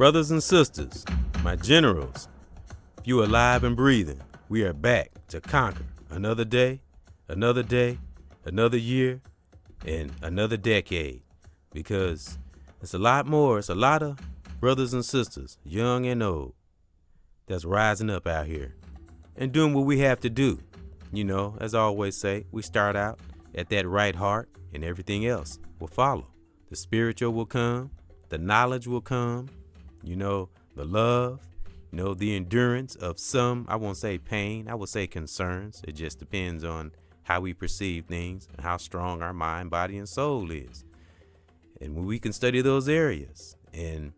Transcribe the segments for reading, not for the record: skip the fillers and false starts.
Brothers and sisters, my generals, if you are alive and breathing, we are back to conquer another day, another year, and another decade. Because it's a lot more, it's a lot of brothers and sisters, young and old, that's rising up out here and doing what we have to do. You know, as I always say, we start out at that right heart and everything else will follow. The spiritual will come, the knowledge will come, you know, the love, you know, the endurance of some, I won't say pain, I will say concerns. It just depends on how we perceive things and how strong our mind, body, and soul is. And when we can study those areas, and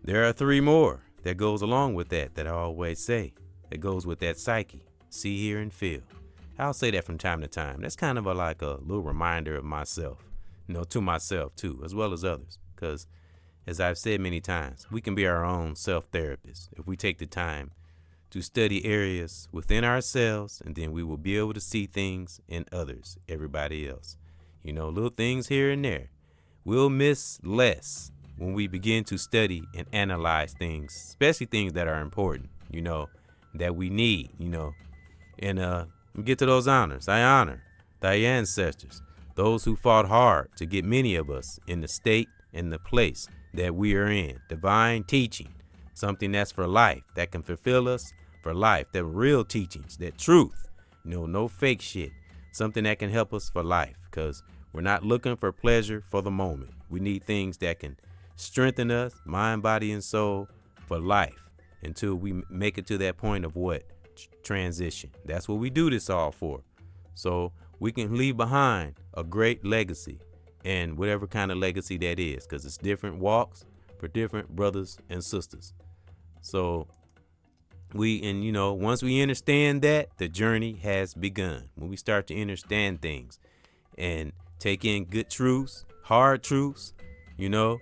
there are three more that goes along with that I always say, that goes with that psyche, see, hear, and feel. I'll say that from time to time. That's kind of like a little reminder of myself, you know, to myself too, as well as others. Because as I've said many times, we can be our own self-therapists if we take the time to study areas within ourselves, and then we will be able to see things in others, everybody else. You know, little things here and there. We'll miss less when we begin to study and analyze things, especially things that are important, you know, that we need, you know. And get to those honors. I honor thy ancestors, those who fought hard to get many of us in the state and the place that we are in. Divine teaching, something that's for life, that can fulfill us for life. That real teachings, that truth, you know, no fake shit. Something that can help us for life, because we're not looking for pleasure for the moment. We need things that can strengthen us, mind, body, and soul for life until we make it to that point of what? Transition. That's what we do this all for. So we can leave behind a great legacy, and whatever kind of legacy that is, because it's different walks for different brothers and sisters. So you know, once we understand that, the journey has begun. When we start to understand things and take in good truths, hard truths, you know,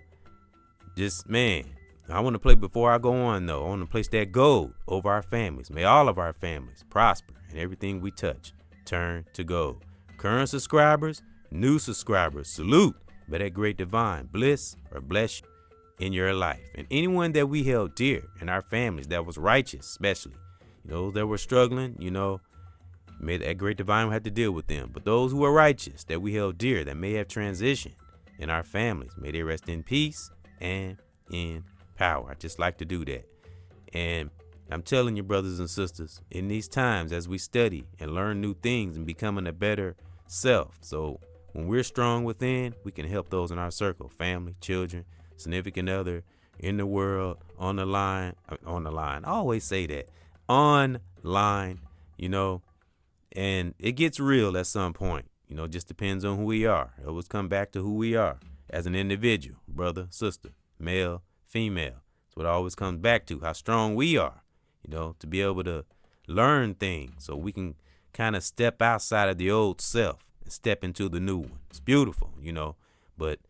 just, man, I want to play, before I go on though, I want to place that gold over our families. May all of our families prosper and everything we touch turn to gold. Current subscribers, new subscribers, salute. May that great divine bliss or bless you in your life. And anyone that we held dear in our families that was righteous, especially, you know, that were struggling, you know, may that great divine have to deal with them. But those who are righteous that we held dear, that may have transitioned in our families, may they rest in peace and in power. I just like to do that. And I'm telling you, brothers and sisters, in these times as we study and learn new things and becoming a better self. So when we're strong within, we can help those in our circle, family, children, significant other, in the world, on the line. I always say that, online, you know, and it gets real at some point, you know, just depends on who we are. It always come back to who we are as an individual, brother, sister, male, female. That's what it always comes back to, how strong we are, you know, to be able to learn things so we can kind of step outside of the old self and step into the new one. It's beautiful, you know, but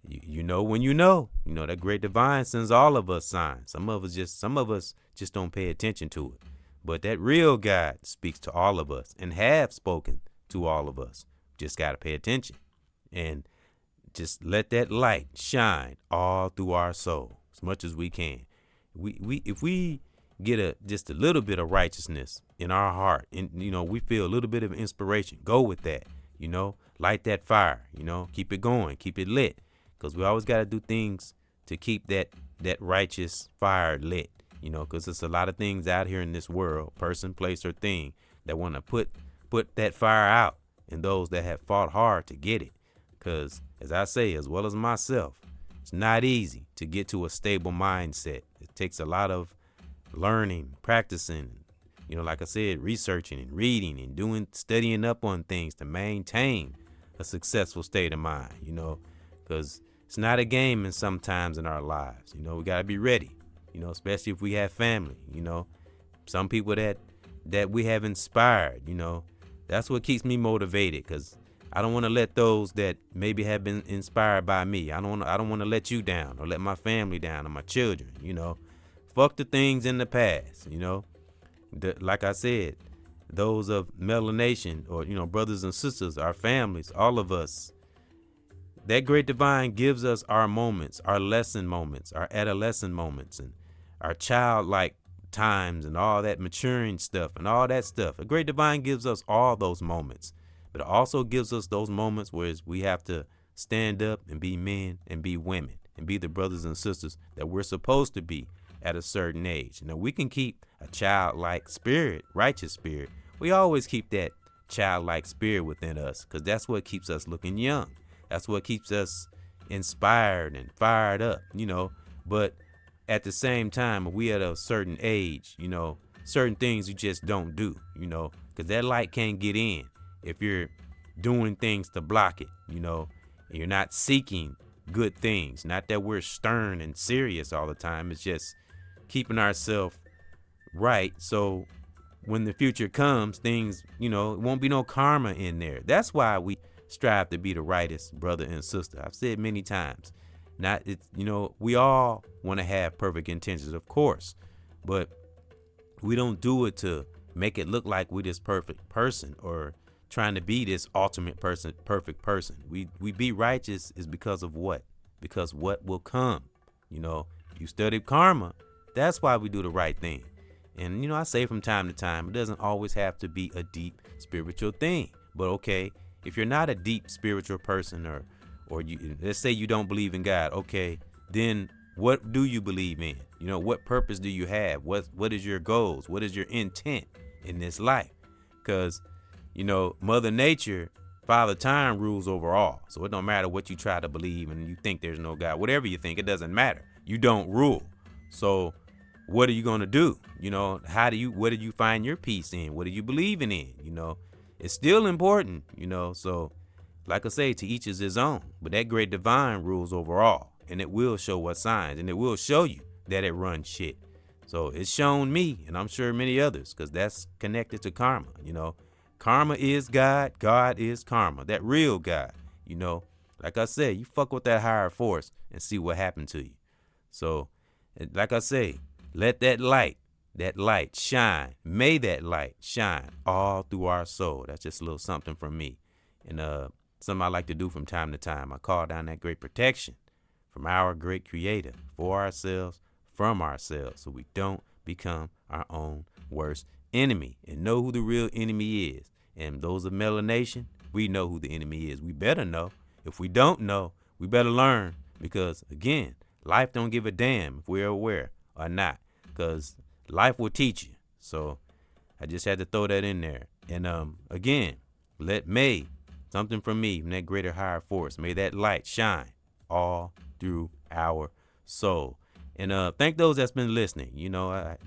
you know when you know that great divine sends all of us signs. Some of us just don't pay attention to it. But that real God speaks to all of us and have spoken to all of us. Just got to pay attention and just let that light shine all through our soul as much as we can. If we get just a little bit of righteousness in our heart, and you know, we feel a little bit of inspiration, go with that, you know, light that fire, you know, keep it going, keep it lit, because we always got to do things to keep that righteous fire lit, you know, because there's a lot of things out here in this world, person, place, or thing, that want to put that fire out in those that have fought hard to get it. Because as I say, as well as myself, it's not easy to get to a stable mindset. It takes a lot of learning, practicing, you know, like I said, researching and reading and studying up on things to maintain a successful state of mind, you know, because it's not a game in sometimes in our lives. You know, we got to be ready, you know, especially if we have family, you know, some people that we have inspired, you know, that's what keeps me motivated, because I don't want to let those that maybe have been inspired by me, I don't want to let you down or let my family down or my children, you know. Fuck the things in the past, you know. Like I said, those of melanation, or, you know, brothers and sisters, our families, all of us, that great divine gives us our moments, our lesson moments, our adolescent moments, and our childlike times, and all that maturing stuff and all that stuff. A great divine gives us all those moments, but it also gives us those moments where we have to stand up and be men and be women and be the brothers and sisters that we're supposed to be at a certain age. Now, we can keep a childlike spirit, righteous spirit. We always keep that childlike spirit within us, because that's what keeps us looking young. That's what keeps us inspired and fired up, But at the same time, if we at a certain age, certain things you just don't do, because that light can't get in if you're doing things to block it, and you're not seeking good things. Not that we're stern and serious all the time. It's just keeping ourselves right. So when the future comes, things, it won't be no karma in there. That's why we strive to be the rightest brother and sister. I've said many times, we all want to have perfect intentions, of course, but we don't do it to make it look like we're this perfect person or trying to be this ultimate person, perfect person. We be righteous is because of what? Because what will come. You study karma. That's why we do the right thing. And, I say from time to time, it doesn't always have to be a deep spiritual thing. But okay, if you're not a deep spiritual person, or you, let's say you don't believe in God, okay, then what do you believe in? What purpose do you have? What is your goals? What is your intent in this life? Because, Mother Nature, Father Time rules over all. So it don't matter what you try to believe and you think there's no God. Whatever you think, it doesn't matter. You don't rule. So what are you going to do? What do you find your peace in? What are you believing in? It's still important, so like I say, to each is his own, but that great divine rules over all, and it will show what signs, and it will show you that it runs shit. So it's shown me, and I'm sure many others, because that's connected to karma. Karma is God. God is karma, that real God. Like I say, you fuck with that higher force and see what happened to you. So like I say, let that light shine. May that light shine all through our soul. That's just a little something from me. And something I like to do from time to time. I call down that great protection from our great creator for ourselves, from ourselves, so we don't become our own worst enemy, and know who the real enemy is. And those of melanation, we know who the enemy is. We better know. If we don't know, we better learn, because again, life don't give a damn if we're aware or not, because life will teach you. So I just had to throw that in there. And again, may something from me, from that greater higher force, may that light shine all through our soul. And thank those that's been listening.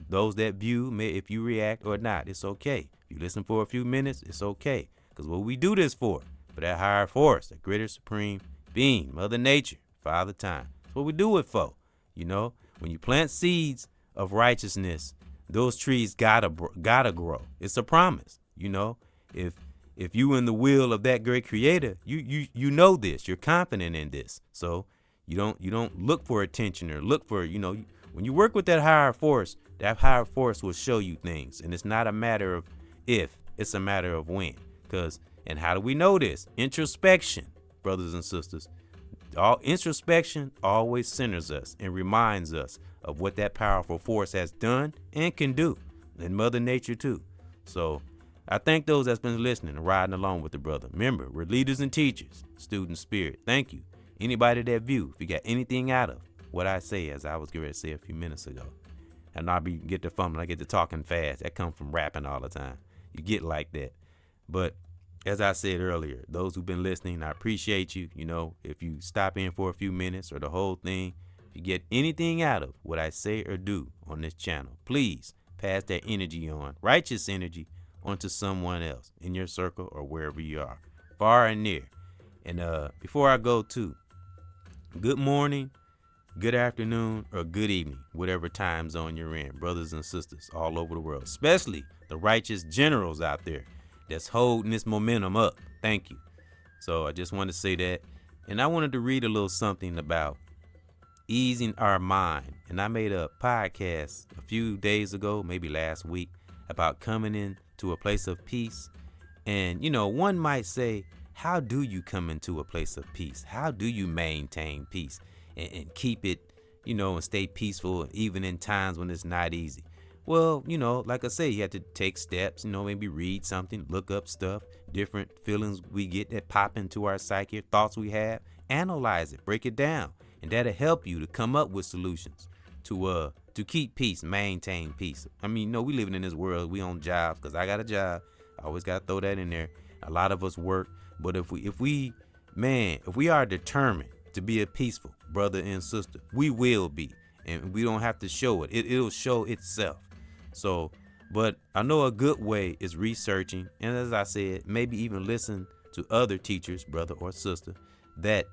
Those that view, if you react or not, it's okay. If you listen for a few minutes, it's okay. Because what we do this for that higher force, the greater supreme being, Mother Nature, Father Time. That's what we do it for. When you plant seeds of righteousness, those trees gotta grow. It's a promise. If you in the will of that great creator, you know this. You're confident in this. So you don't look for attention or look for, when you work with that higher force will show you things. And it's not a matter of if, it's a matter of when. And how do we know this? Introspection, brothers and sisters. All introspection always centers us and reminds us of what that powerful force has done and can do, and Mother Nature too. So I thank those that's been listening and riding along with the brother. Remember, we're leaders and teachers, student spirit. Thank you. Anybody that view, if you got anything out of what I say, as I was getting ready to say a few minutes ago, and I'll get to fumbling, I get to talking fast. That comes from rapping all the time. You get like that. But as I said earlier, those who've been listening, I appreciate you. If you stop in for a few minutes or the whole thing, if you get anything out of what I say or do on this channel, please pass that energy on, righteous energy, onto someone else in your circle or wherever you are, far and near. And before I go too, good morning, good afternoon, or good evening, whatever time zone you're in, brothers and sisters all over the world, especially the righteous generals out there that's holding this momentum up. Thank you. So I just wanted to say that. And I wanted to read a little something about easing our mind. And I made a podcast a few days ago, maybe last week, about coming into a place of peace. And, one might say, how do you come into a place of peace? How do you maintain peace and keep it, and stay peaceful even in times when it's not easy? Well, like I say, you have to take steps, maybe read something, look up stuff, different feelings we get that pop into our psyche, thoughts we have, analyze it, break it down. And that'll help you to come up with solutions to keep peace, maintain peace. I mean, we living in this world, we on jobs, because I got a job. I always got to throw that in there. A lot of us work, but if we are determined to be a peaceful brother and sister, we will be, and we don't have to show it. It'll show itself. So, but I know a good way is researching, and as I said, maybe even listen to other teachers, brother or sister, that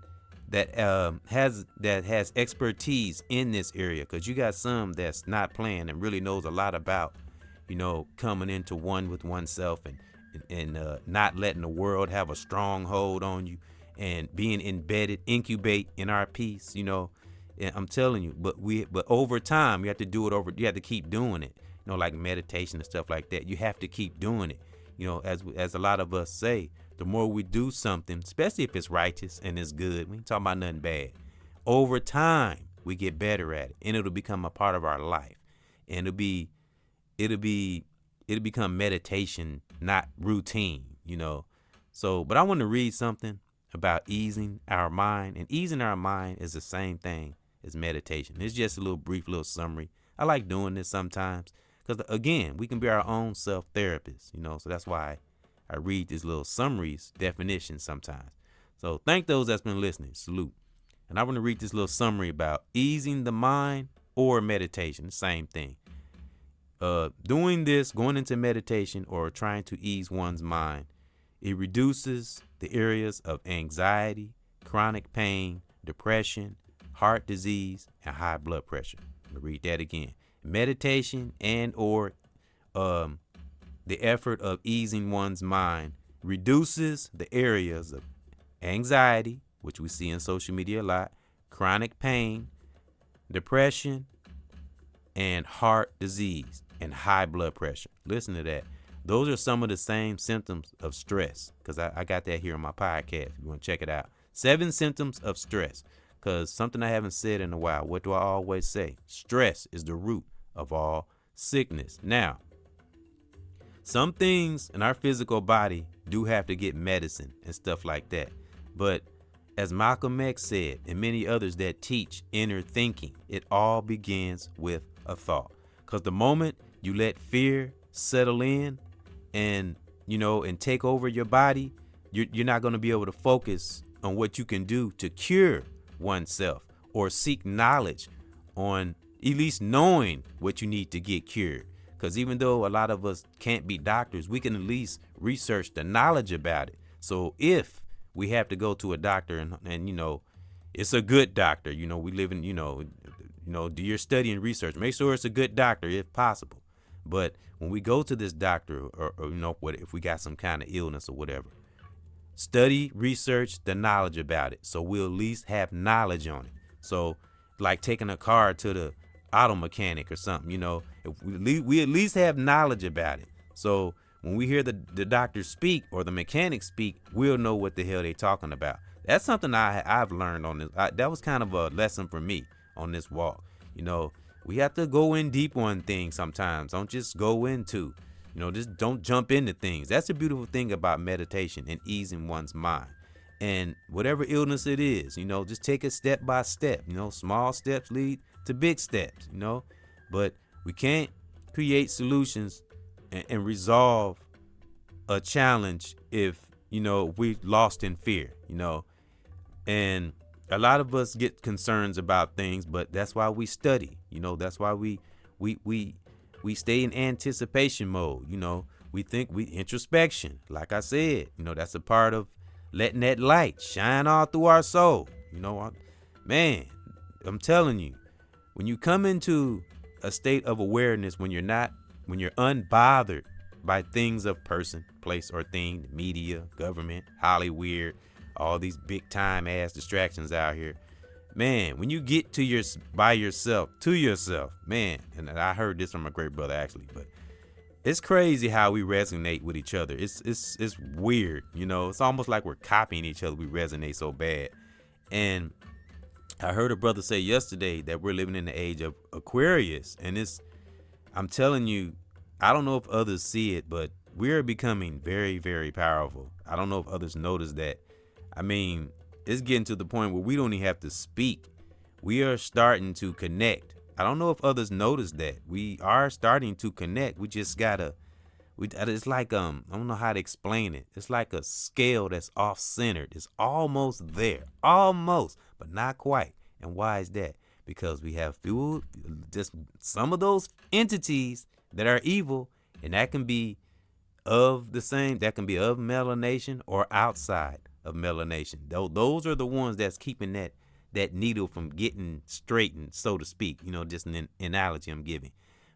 has expertise in this area, because you got some that's not playing and really knows a lot about, coming into one with oneself and not letting the world have a strong hold on you and being incubate in our peace. And I'm telling you, but over time, you have to do it you have to keep doing it, like meditation and stuff like that. You have to keep doing it. As a lot of us say, the more we do something, especially if it's righteous and it's good, we ain't talking about nothing bad, over time we get better at it, and it'll become a part of our life, and it'll become meditation, not routine. So, but I want to read something about easing our mind, and easing our mind is the same thing as meditation. It's just a brief summary. I like doing this sometimes because, again, we can be our own self-therapists, so that's why I read these little summaries, definitions sometimes. So thank those that's been listening. Salute. And I want to read this little summary about easing the mind or meditation. The same thing. Doing this, going into meditation or trying to ease one's mind, it reduces the areas of anxiety, chronic pain, depression, heart disease, and high blood pressure. I'm going to read that again. Meditation and or the effort of easing one's mind reduces the areas of anxiety, which we see in social media a lot, chronic pain, depression, and heart disease, and high blood pressure. Listen to that. Those are some of the same symptoms of stress, because I got that here on my podcast. If you want to check it out. 7 symptoms of stress, because something I haven't said in a while. What do I always say? Stress is the root of all sickness. Now, some things in our physical body do have to get medicine and stuff like that. But as Malcolm X said, and many others that teach inner thinking, it all begins with a thought. Because the moment you let fear settle in and take over your body, you're not going to be able to focus on what you can do to cure oneself or seek knowledge on at least knowing what you need to get cured. Because even though a lot of us can't be doctors, we can at least research the knowledge about it. So if we have to go to a doctor and it's a good doctor, we live in, do your study and research. Make sure it's a good doctor if possible. But when we go to this doctor or what if we got some kind of illness or whatever, study, research the knowledge about it. So we'll at least have knowledge on it. So like taking a car to the auto mechanic or something, if we at least have knowledge about it. So when we hear the doctor speak or the mechanic speak, we'll know what the hell they talking about. That's something I've learned on this. That was kind of a lesson for me on this walk. We have to go in deep on things sometimes. Don't just go into, just don't jump into things. That's the beautiful thing about meditation and easing one's mind. And whatever illness it is, just take it step by step. Small steps lead to big steps, but we can't create solutions and resolve a challenge if, we're lost in fear, and a lot of us get concerns about things, but that's why we study, that's why we stay in anticipation mode. We think introspection, like I said, that's a part of letting that light shine all through our soul. Man, I'm telling you, when you come into a state of awareness, when you're unbothered by things of person, place, or thing, media, government, Hollywood, all these big time ass distractions out here, man, when you get to yourself, man, and I heard this from a great brother actually, but It's crazy how we resonate with each other. It's weird, you know. It's almost like we're copying each other. We resonate so bad. And I heard a brother say yesterday that we're living in the age of Aquarius, and I'm telling you, I don't know if others see it, but we're becoming very, very powerful. I don't know if others notice that. I mean, it's getting to the point where we don't even have to speak. We are starting to connect. I don't know if others notice that. We are starting to connect. We just gotta. It's like I don't know how to explain it. It's like a scale that's off centered. It's almost there, almost, but not quite. And why is that? Because we have just some of those entities that are evil, and that can be that can be of melanation or outside of melanation. Those are the ones that's keeping that needle from getting straightened, so to speak. You know, just an analogy I'm giving.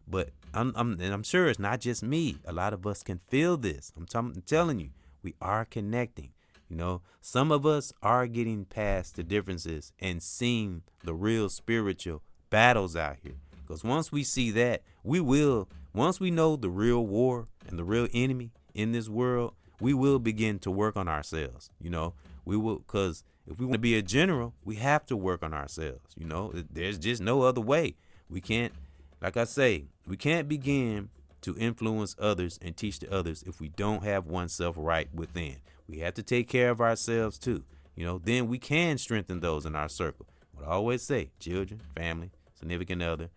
But I'm sure it's not just me. A lot of us can feel this. I'm telling you, we are connecting. You know, some of us are getting past the differences and seeing the real spiritual battles out here. Because once we see that, once we know the real war and the real enemy in this world, we will begin to work on ourselves. You know, we will, because if we want to be a general, we have to work on ourselves. You know, there's just no other way. We can't, like I say, we can't begin to influence others and teach the others if we don't have oneself right within. We have to take care of ourselves too. You know, then we can strengthen those in our circle. What I always say, children, family, significant other,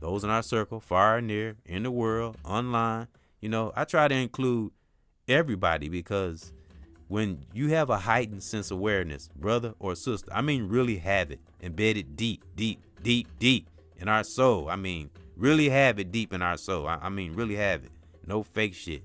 those in our circle, far and near, in the world, online. You know, I try to include everybody because when you have a heightened sense of awareness, brother or sister, I mean, really have it embedded deep, deep, deep, deep in our soul. I mean, really have it deep in our soul. I mean, really have it. No fake shit.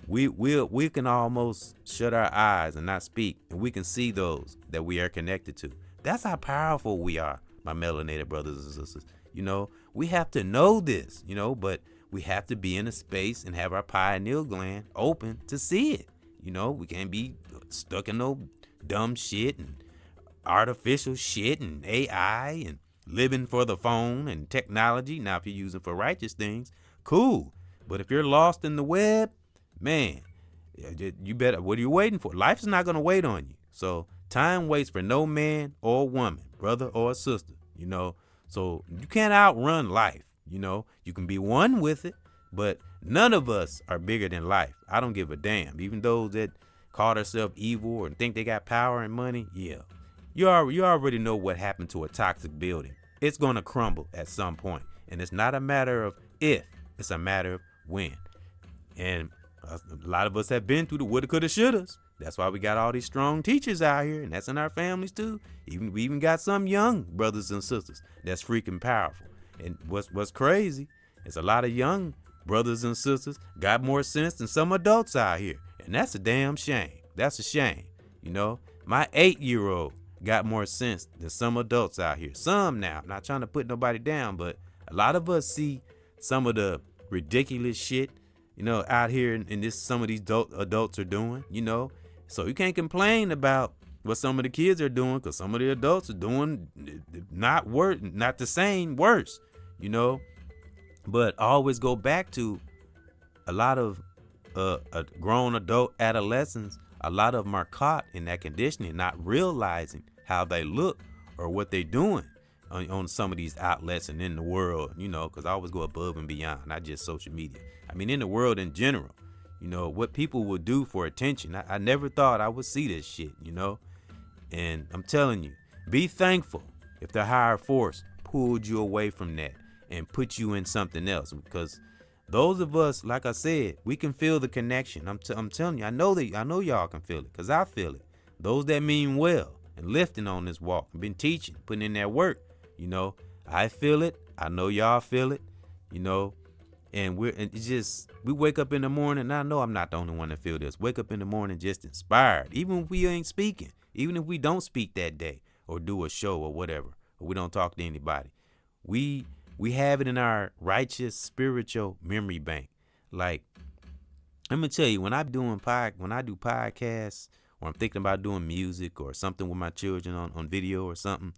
We can almost shut our eyes and not speak, and we can see those that we are connected to. That's how powerful we are, my melanated brothers and sisters. You know, we have to know this, you know, but we have to be in a space and have our pineal gland open to see it. You know, we can't be stuck in no dumb shit and artificial shit and AI and living for the phone and technology. Now, if you're using for righteous things, cool. But if you're lost in the web, man, you better, what are you waiting for? Life is not going to wait on you. So time waits for no man or woman, brother or sister, you know. So you can't outrun life, you know. You can be one with it, but none of us are bigger than life. I don't give a damn. Even those that call themselves evil and think they got power and money, yeah. You already know what happened to a toxic building. It's going to crumble at some point. And it's not a matter of if, it's a matter of when. And a lot of us have been through the woulda, coulda, shouldas. That's why we got all these strong teachers out here, and that's in our families too. We even got some young brothers and sisters that's freaking powerful. And what's crazy is a lot of young brothers and sisters got more sense than some adults out here, and that's a damn shame. That's a shame. You know, my 8-year-old got more sense than some adults out here. Some now, I'm not trying to put nobody down, but a lot of us see some of the ridiculous shit, you know, out here in this, some of these adults are doing, you know. So you can't complain about what some of the kids are doing, because some of the adults are doing not the same, worse, you know. But I always go back to a lot of grown adult adolescents. A lot of them are caught in that conditioning, not realizing how they look or what they're doing on some of these outlets and in the world, you know, because I always go above and beyond, not just social media. I mean, in the world in general, you know, what people will do for attention. I never thought I would see this shit, you know. And I'm telling you, be thankful if the higher force pulled you away from that and put you in something else, because those of us, like I said, we can feel the connection. I'm telling you, I know y'all can feel it, because I feel it. Those that mean well and lifting on this walk, been teaching, putting in that work, you know, I feel it. I know y'all feel it, you know. And it's just, we wake up in the morning, and I know I'm not the only one that feel this. Wake up in the morning just inspired, even if we ain't speaking, even if we don't speak that day or do a show or whatever, or we don't talk to anybody. We have it in our righteous spiritual memory bank. Like, I'm gonna tell you, when I do podcasts, or I'm thinking about doing music or something with my children on video or something,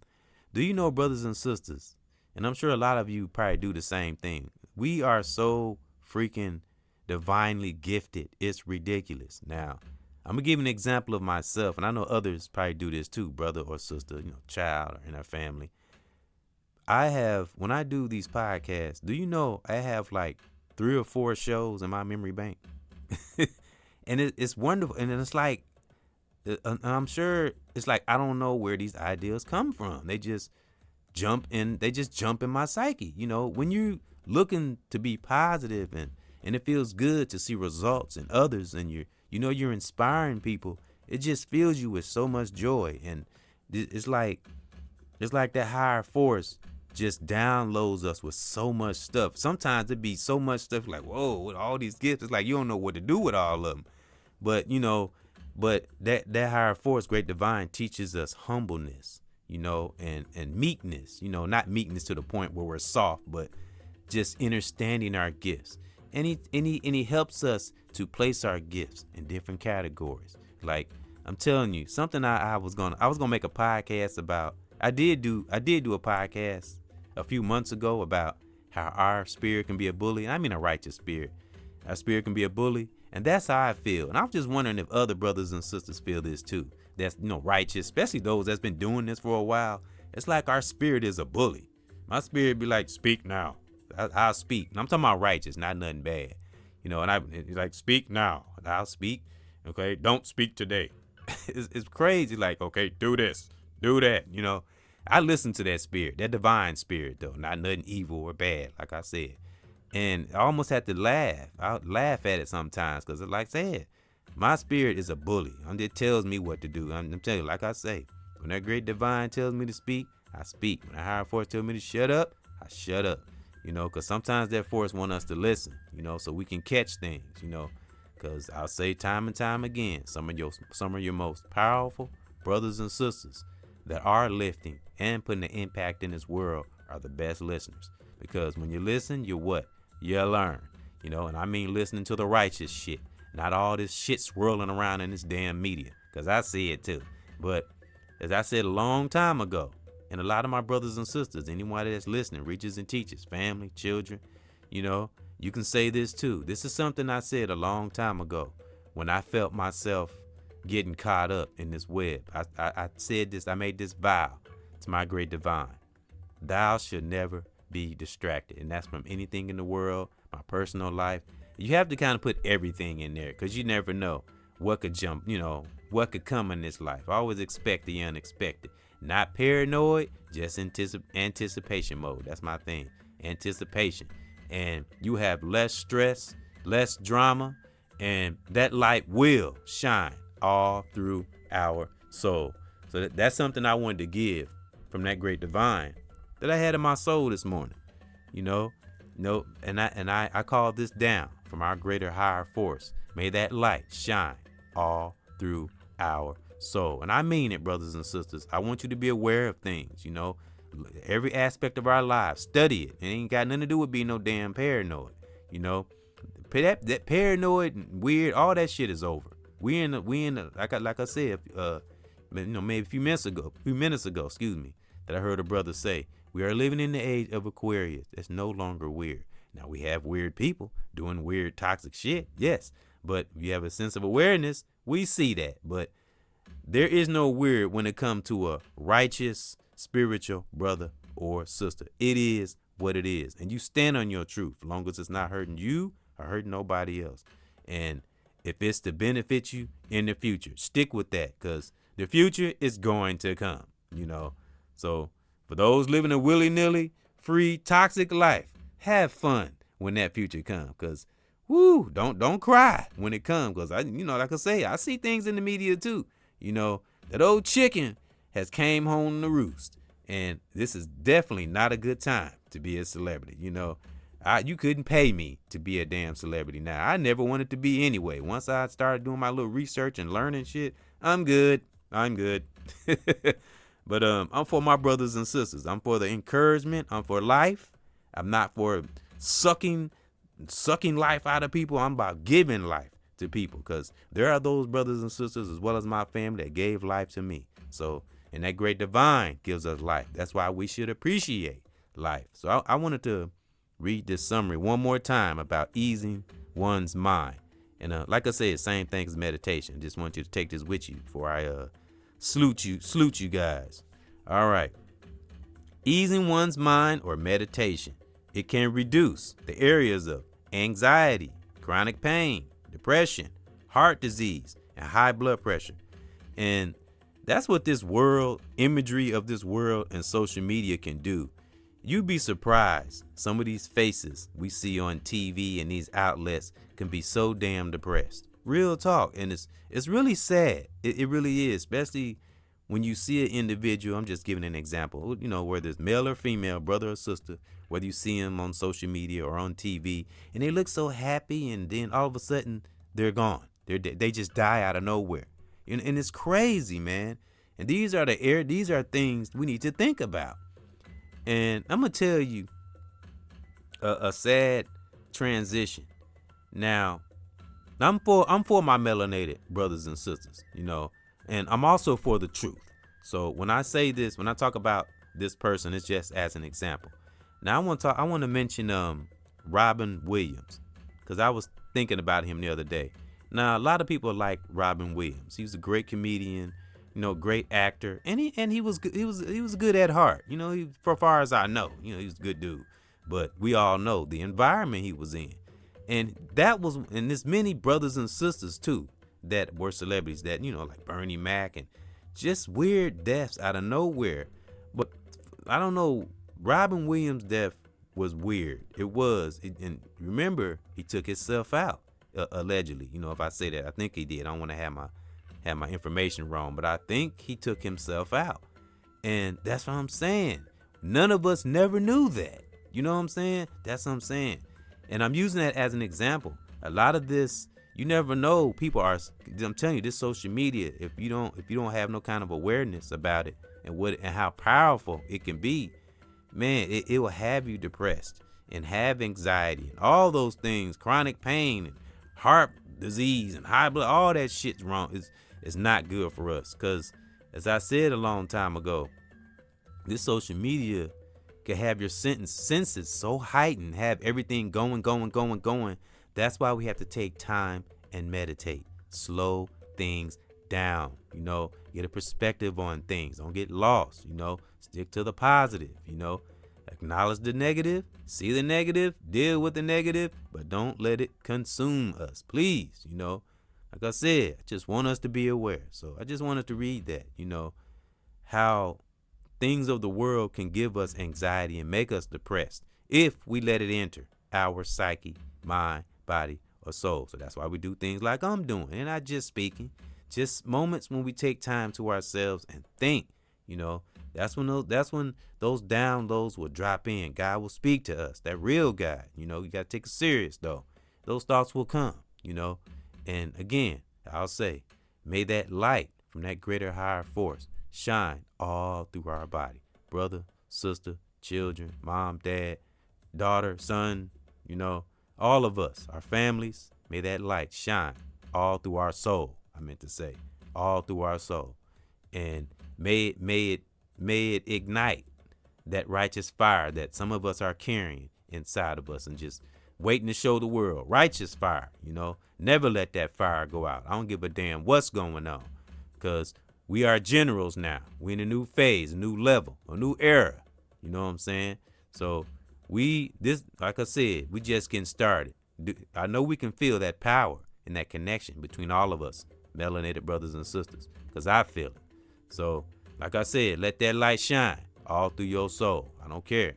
do you know, brothers and sisters, and I'm sure a lot of you probably do the same thing, we are so freaking divinely gifted. It's ridiculous. Now, I'm gonna give you an example of myself, and I know others probably do this too, brother or sister, child or in our family. When I do these podcasts, do you know I have like 3 or 4 shows in my memory bank? And it's wonderful. And then it's like, I'm sure it's like, I don't know where these ideas come from. They just jump in my psyche. When you looking to be positive and it feels good to see results in others, and you're inspiring people, it just fills you with so much joy. And it's like that higher force just downloads us with so much stuff. Sometimes it be so much stuff like, whoa, with all these gifts, it's like you don't know what to do with all of them. But that higher force, great divine, teaches us humbleness, and meekness, not meekness to the point where we're soft, but just understanding our gifts. And he helps us to place our gifts in different categories. Like, I'm telling you, something I was gonna make a podcast about. I did do a podcast a few months ago about how our spirit can be a bully. And I mean a righteous spirit. Our spirit can be a bully, and that's how I feel. And I'm just wondering if other brothers and sisters feel this too. That's righteous, especially those that's been doing this for a while. It's like our spirit is a bully. My spirit be like, speak now. I'll speak. And I'm talking about righteous, not nothing bad. And it's like, speak now. I'll speak. Okay, don't speak today. It's crazy. Like, okay, do this, do that. I listen to that spirit, that divine spirit, though, not nothing evil or bad, like I said. And I almost had to laugh. I laugh at it sometimes because, like I said, my spirit is a bully. It tells me what to do. I'm telling you, like I say, when that great divine tells me to speak, I speak. When the higher force tells me to shut up, I shut up. Because sometimes that force want us to listen, so we can catch things, because I'll say time and time again, some of your most powerful brothers and sisters that are lifting and putting an impact in this world are the best listeners. Because when you listen, you what? You learn, and I mean listening to the righteous shit, not all this shit swirling around in this damn media, because I see it too. But as I said a long time ago, and a lot of my brothers and sisters, anyone that's listening, reaches and teaches, family, children, you can say this too. This is something I said a long time ago when I felt myself getting caught up in this web. I said this, I made this vow to my great divine. Thou should never be distracted. And that's from anything in the world, my personal life. You have to kind of put everything in there because you never know what could jump, what could come in this life. Always expect the unexpected. Not paranoid, just anticipation mode. That's my thing. Anticipation. And you have less stress, less drama, and that light will shine all through our soul. So that's something I wanted to give from that great divine that I had in my soul this morning. And I call this down from our greater higher force. May that light shine all through our soul. And I mean it, brothers and sisters. I want you to be aware of things, every aspect of our lives. Study it. It ain't got nothing to do with being no damn paranoid. That paranoid and weird, all that shit is over. We in the like I said, maybe a few minutes ago, that I heard a brother say, we are living in the age of Aquarius. That's no longer weird. Now we have weird people doing weird toxic shit, yes. But if you have a sense of awareness, we see that. But there is no weird when it comes to a righteous, spiritual brother or sister. It is what it is. And you stand on your truth as long as it's not hurting you or hurting nobody else. And if it's to benefit you in the future, stick with that because the future is going to come, So for those living a willy-nilly, free, toxic life, have fun when that future comes because don't cry when it comes because like I say, I see things in the media too. That old chicken has came home to roost, and this is definitely not a good time to be a celebrity. You couldn't pay me to be a damn celebrity. Now I never wanted to be anyway. Once I started doing my little research and learning shit, I'm good. But I'm for my brothers and sisters. I'm for the encouragement. I'm for life. I'm not for sucking life out of people. I'm about giving life to people because there are those brothers and sisters as well as my family that gave life to me. So, and that great divine gives us life. That's why we should appreciate life. So I wanted to read this summary one more time about easing one's mind. And like I said, same thing as meditation. Just want you to take this with you before I salute you guys. All right. Easing one's mind or meditation. It can reduce the areas of anxiety, chronic pain, depression, heart disease, and high blood pressure. And that's what this world, imagery of this world and social media can do. You'd be surprised. Some of these faces we see on TV and these outlets can be so damn depressed. Real talk. And it's really sad. It really is, especially when you see an individual. I'm just giving an example, whether it's male or female, brother or sister, whether you see them on social media or on TV, and they look so happy, and then all of a sudden they're gone. They just die out of nowhere. And it's crazy, man. And these are things we need to think about. And I'm gonna tell you a sad transition. Now, I'm for my melanated brothers and sisters, and I'm also for the truth. So when I say this, when I talk about this person, it's just as an example. Now I want to mention Robin Williams, because I was thinking about him the other day. Now a lot of people like Robin Williams. He was a great comedian, great actor, and he was good at heart. For far as I know, he was a good dude. But we all know the environment he was in, and there's many brothers and sisters too that were celebrities that like Bernie Mac, and just weird deaths out of nowhere. But I don't know, Robin Williams' death was weird. It was, and remember, he took himself out allegedly. If I say that, I think he did. I don't want to have my information wrong, but I think he took himself out. And that's what I'm saying. None of us never knew that. You know what I'm saying? That's what I'm saying. And I'm using that as an example. A lot of this, you never know. I'm telling you, this social media, if you don't have no kind of awareness about it and how powerful it can be, man, it will have you depressed and have anxiety and all those things, chronic pain and heart disease and high blood, all that shit's wrong. It's not good for us, because as I said a long time ago, this social media can have your senses so heightened, have everything going. That's why we have to take time and meditate, slow things down, get a perspective on things. Don't get lost, stick to the positive, acknowledge the negative, see the negative, deal with the negative, but don't let it consume us, please. Like I said, I just want us to be aware. So I just wanted to read that, how things of the world can give us anxiety and make us depressed if we let it enter our psyche, mind, body, or soul. So that's why we do things like I'm doing. And not just speaking, just moments when we take time to ourselves and think, that's when those downloads will drop in. God will speak to us, that real God. You got to take it serious, though. Those thoughts will come, And again, I'll say, may that light from that greater, higher force shine all through our body. Brother, sister, children, mom, dad, daughter, son, all of us, our families, may that light shine all through our soul. I meant to say, all through our soul. And may it ignite that righteous fire that some of us are carrying inside of us and just waiting to show the world. Righteous fire, never let that fire go out. I don't give a damn what's going on, because we are generals now. We're in a new phase, a new level, a new era. You know what I'm saying? So like I said, we just getting started. I know we can feel that power and that connection between all of us, melanated brothers and sisters, because I feel it. So, like I said, let that light shine all through your soul. I don't care.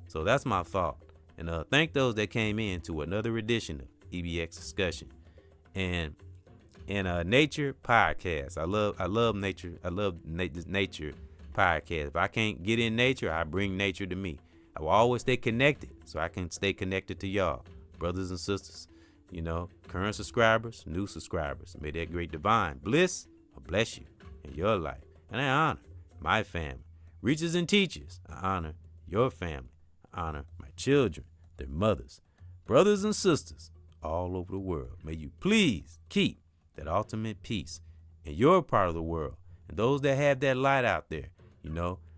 So that's my thought. And thank those that came in to another edition of EBX Discussion and Nature Podcast. I love nature. I love nature podcast. If I can't get in nature, I bring nature to me. I will always stay connected, so I can stay connected to y'all, brothers and sisters. Current subscribers, new subscribers. May that great divine bliss or bless you in your life. And I honor my family, reachers and teachers. I honor your family. I honor my children, their mothers, brothers and sisters all over the world. May you please keep that ultimate peace in your part of the world. And those that have that light out there,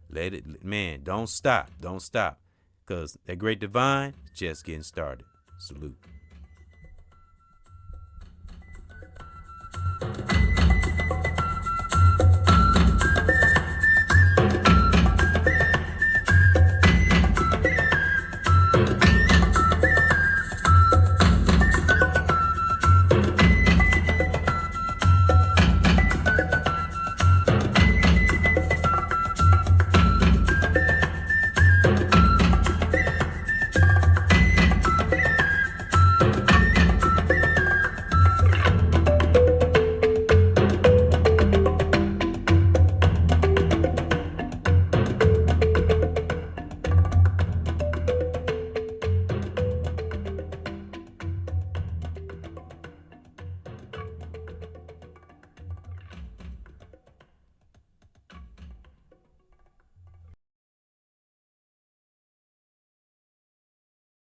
let it, man, don't stop. Because that great divine is just getting started. Salute.